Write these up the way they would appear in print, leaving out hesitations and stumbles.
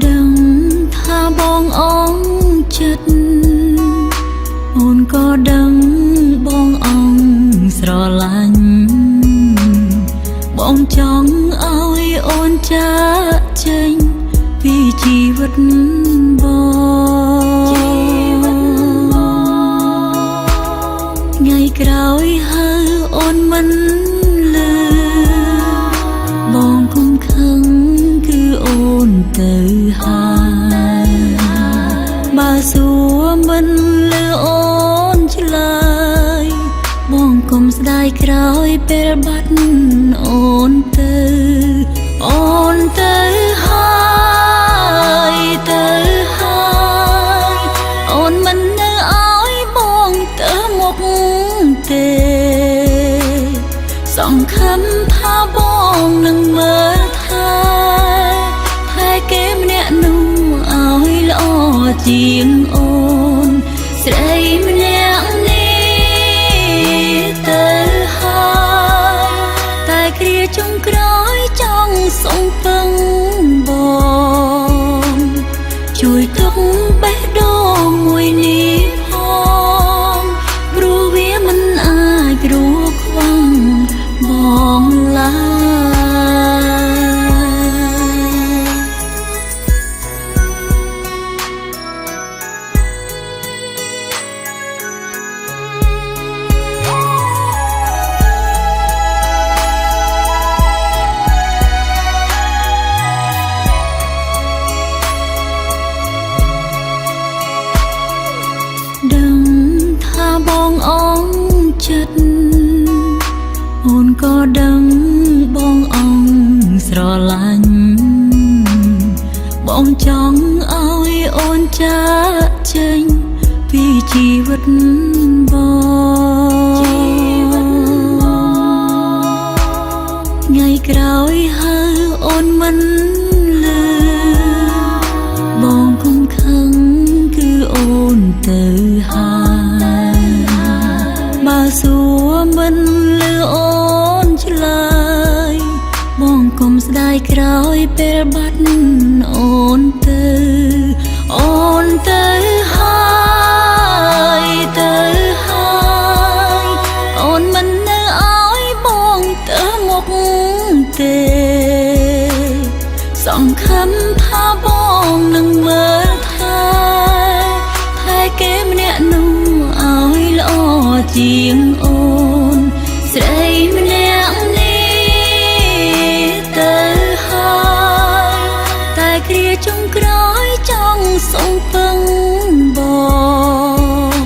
ដឹងថាបងអងចិត្តអូនក៏ដឹងបងអងស្រឡាញ់បងចង់ឲ្យអូនចាកចេញពីជីវិតបងថ្ងៃក្រោយហៅអូនមិនលឺបងគុំខឹងគឺអូនទៅហើយបើសួរមិនលឺអូនឆ្លើយបងគុំស្ដាយក្រោយពេលបាត់អូនទៅអូនទៅហើយទៅហើយអូនមិននៅឲ្យបងទៅមុខទេសង្ឃឹមថាបងនឹងមើលថែគេម្នាក់នោះឲ្យល្អជាងអូនស្រីម្នាក់នេះទៅហើយតែគ្រាចុងក្រោយចង់សងពឹងបងជួយទុកបេះដូងមួយនេះផងព្រោះវាមិនអាចគ្រួខ្វាំងបងឡើដឹងថាបងអងចិត្តអូនក៏ដឹងបងអងស្រឡាញ់បងចង់ឲ្យអូនចាកចេញពីជីវិតបងថ្ងៃក្រោយហៅអូនមិនលឺបងគុំខឹងគឺអូនទៅហើយបើសួរមិនលឺអូនឆ្លើយបងគុំស្ដាយក្រោយពេលបាត់អូនទៅអូនទៅហើយទៅហើយអូនមិននៅឲ្យបងទៅមុខទេសង្ឃឹមថាបងនឹងមើលថែគេម្នាក់នោះឲ្យល្អជាងអូនស្រីម្នាក់នេះទៅហើយតែគ្រាចុងក្រោយចង់សងពឹងបង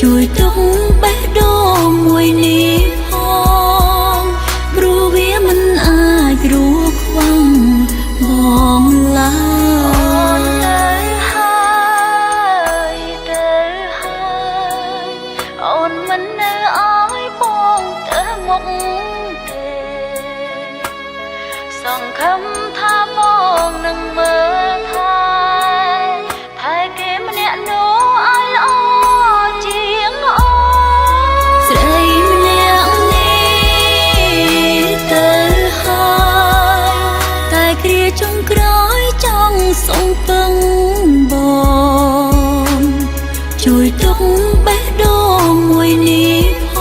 ជួយទុកបេះដូងមួយនេះផងព្រោះវាមិនអាចគ្រួខ្វាំងបងឡើយអូនមិននៅឲ្យបងទៅមុខទេសង្ឃឹមថាបងនឹងមើលថែគេម្នាក់នោះឲ្យល្អជាងអូនស្រីម្នាក់នេះទៅហើយតែគ្រាចុងក្រោយចង់សងពឹងបងជួយទុកបេះដូងមួយនេះ